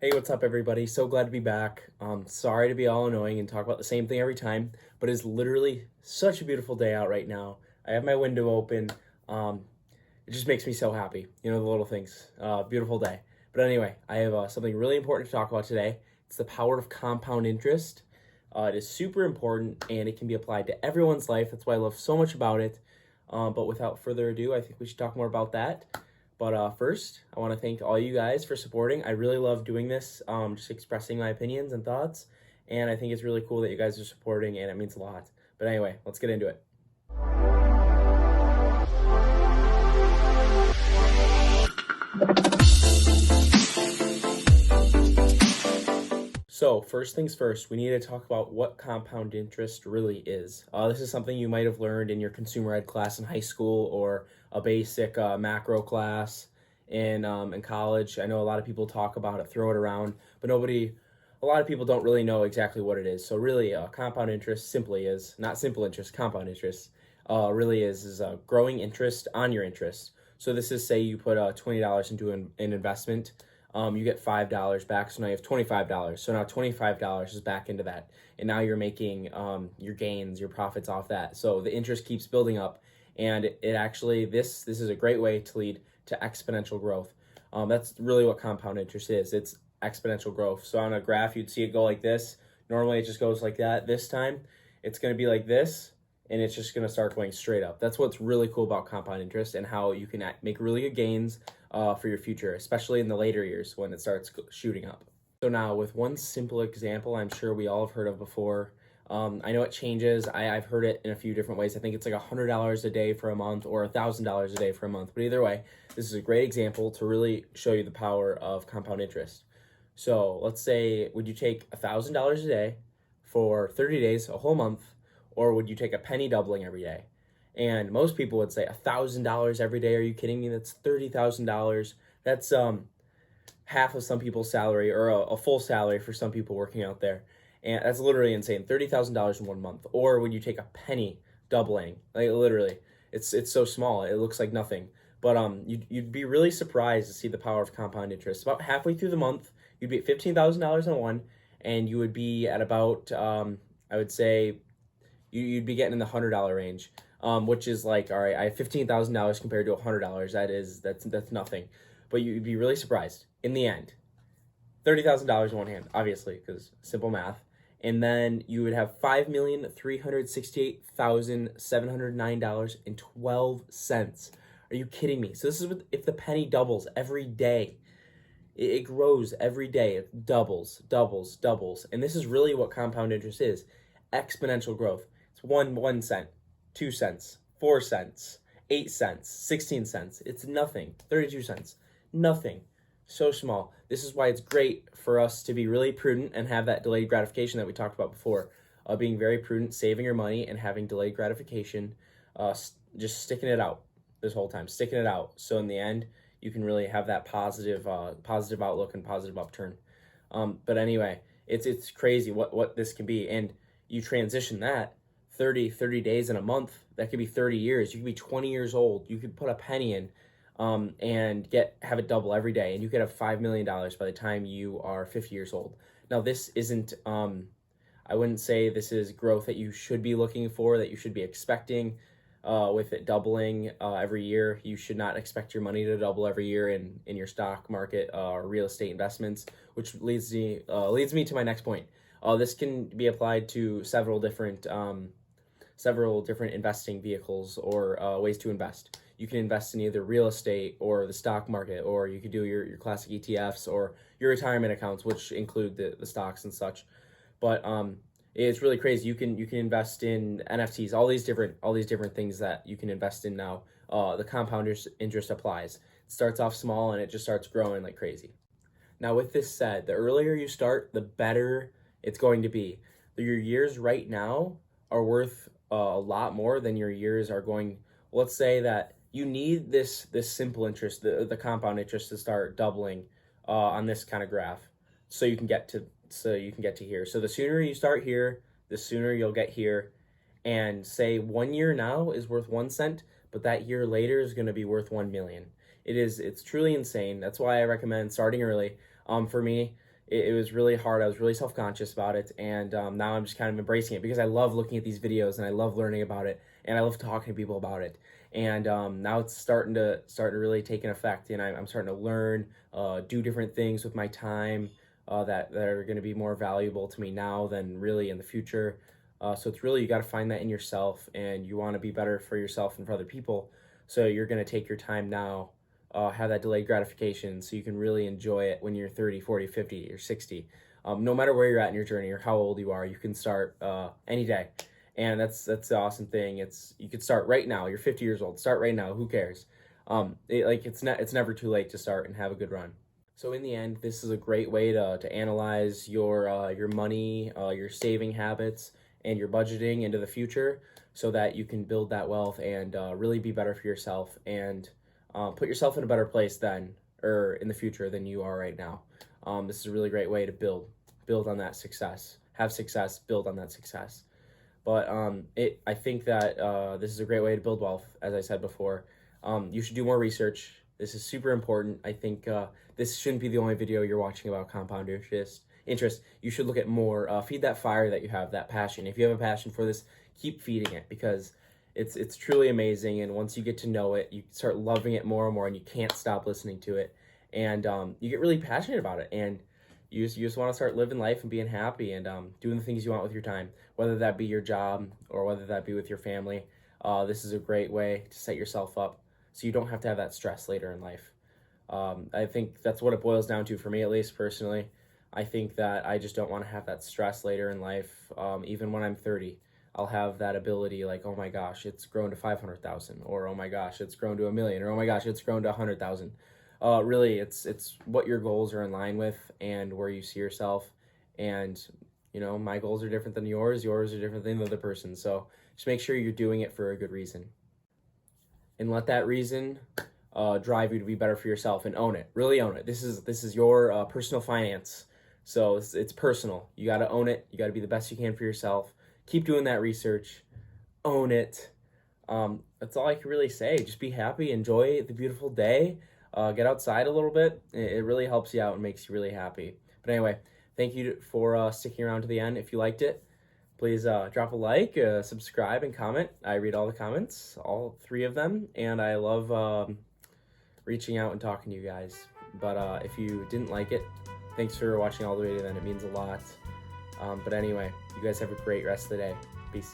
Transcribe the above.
Hey, what's up, everybody? So glad to be back. Sorry to be all annoying and talk about the same thing every time, but it's literally such a beautiful day out right now. I have my window open. Um, it just makes me so happy. You know, the little things. Beautiful day. But anyway, I have something really important to talk about today. It's the power of compound interest. It is super important and it can be applied to everyone's life. That's why I love so much about it. But without further ado, I think we should talk more about that. But first, I want to thank all you guys for supporting. I really love doing this, just expressing my opinions and thoughts. And I think it's really cool that you guys are supporting, and it means a lot. But anyway, let's get into it. So, first things first, we need to talk about what compound interest really is. This is something you might have learned in your consumer ed class in high school or a basic macro class in college. I know a lot of people talk about it, throw it around, but a lot of people don't really know exactly what it is. So, really, compound interest simply is not simple interest, compound interest really is growing interest on your interest. So, this is say you put $20 into an investment, you get $5 back. So now you have $25. So now $25 is back into that. And now you're making your gains, your profits off that. So the interest keeps building up. And it actually, this is a great way to lead to exponential growth. That's really what compound interest is. It's exponential growth. So on a graph, you'd see it go like this. Normally it just goes like that. This time it's going to be like this, and it's just going to start going straight up. That's what's really cool about compound interest and how you can make really good gains for your future, especially in the later years when it starts shooting up. So now with one simple example I'm sure we all have heard of before. I know it changes. I've heard it in a few different ways. I think it's like $100 a day for a month or $1,000 a day for a month. But either way, this is a great example to really show you the power of compound interest. So let's say, would you take $1,000 a day for 30 days, a whole month, or would you take a penny doubling every day? And most people would say $1,000 every day. Are you kidding me? That's $30,000. That's half of some people's salary, or a full salary for some people working out there. And that's literally insane. $30,000 in 1 month. Or would you take a penny doubling? Like literally, it's so small. It looks like nothing. But you'd be really surprised to see the power of compound interest. About halfway through the month, you'd be at $15,000 in one, and you would be at about I would say you'd be getting in the $100 range, which is like, all right, I have $15,000 compared to $100. That's nothing, but you'd be really surprised in the end. $30,000 in one hand, obviously, because simple math, and then you would have $5,368,709.12. Are you kidding me? So this is if the penny doubles every day. It grows every day. It doubles, doubles, doubles, and this is really what compound interest is: exponential growth. It's 1 cent, 2 cents, 4 cents, 8 cents, 16 cents. It's nothing. 32 cents. Nothing. So small. This is why it's great for us to be really prudent and have that delayed gratification that we talked about before. Being very prudent, saving your money, and having delayed gratification. Just sticking it out this whole time, sticking it out. So in the end, you can really have that positive outlook and positive upturn. But anyway, it's crazy what this can be, and you transition that 30 days in a month, that could be 30 years. You could be 20 years old. You could put a penny in and have it double every day, and you could have $5 million by the time you are 50 years old. Now, this isn't, I wouldn't say this is growth that you should be looking for, that you should be expecting. With it doubling every year, you should not expect your money to double every year in your stock market or real estate investments, which leads me to my next point. This can be applied to several different investing vehicles or ways to invest. You can invest in either real estate or the stock market, or you could do your classic ETFs or your retirement accounts, which include the stocks and such. But it's really crazy. You can invest in NFTs, all these different things that you can invest in now. The compound interest applies. It starts off small and it just starts growing like crazy. Now, with this said, the earlier you start, the better it's going to be. Your years right now are worth a lot more than your years are going. Let's say that you need this simple interest, the compound interest, to start doubling on this kind of graph, so you can get to here. So the sooner you start here, the sooner you'll get here. And say 1 year now is worth 1 cent, but that year later is going to be worth 1 million. It's truly insane. That's why I recommend starting early. For me, it was really hard. I was really self-conscious about it, and now I'm just kind of embracing it because I love looking at these videos and I love learning about it, and I love talking to people about it. And now it's starting to really take an effect, and I'm starting to learn, do different things with my time that are going to be more valuable to me now than really in the future. So it's really, you got to find that in yourself, and you want to be better for yourself and for other people. So you're going to take your time now, have that delayed gratification so you can really enjoy it when you're 30, 40, 50, or 60. No matter where you're at in your journey or how old you are, you can start any day. And that's the awesome thing. You could start right now. You're 50 years old. Start right now. Who cares? It's never too late to start and have a good run. So in the end, this is a great way to analyze your money, your saving habits, and your budgeting into the future, so that you can build that wealth and really be better for yourself, and put yourself in a better place then, or in the future, than you are right now. This is a really great way to build on that success, have success, build on that success. But I think that this is a great way to build wealth, as I said before. You should do more research. This is super important. I think this shouldn't be the only video you're watching about compound interest. You should look at more. Feed that fire that you have, that passion. If you have a passion for this, keep feeding it, because it's truly amazing. And once you get to know it, you start loving it more and more, and you can't stop listening to it. And you get really passionate about it, and you just want to start living life and being happy, and doing the things you want with your time, whether that be your job or whether that be with your family. This is a great way to set yourself up so you don't have to have that stress later in life. I think that's what it boils down to for me, at least personally. I think that I just don't want to have that stress later in life. Even when I'm 30, I'll have that ability, like, oh my gosh, it's grown to 500,000, or oh my gosh, it's grown to 1,000,000, or oh my gosh, it's grown to 100,000. Really, it's what your goals are in line with and where you see yourself. And my goals are different than yours. Yours are different than the other person. So just make sure you're doing it for a good reason, and let that reason drive you to be better for yourself, and own it. Really own it. This is your personal finance. So it's personal. You got to own it. You got to be the best you can for yourself. Keep doing that research. Own it. That's all I can really say. Just be happy. Enjoy the beautiful day. Get outside a little bit. It really helps you out and makes you really happy. But anyway, thank you for sticking around to the end. If you liked it, please drop a like, subscribe, and comment. I read all the comments, all 3 of them, and I love reaching out and talking to you guys. But if you didn't like it, thanks for watching all the way to the end. It means a lot. But anyway, you guys have a great rest of the day. Peace.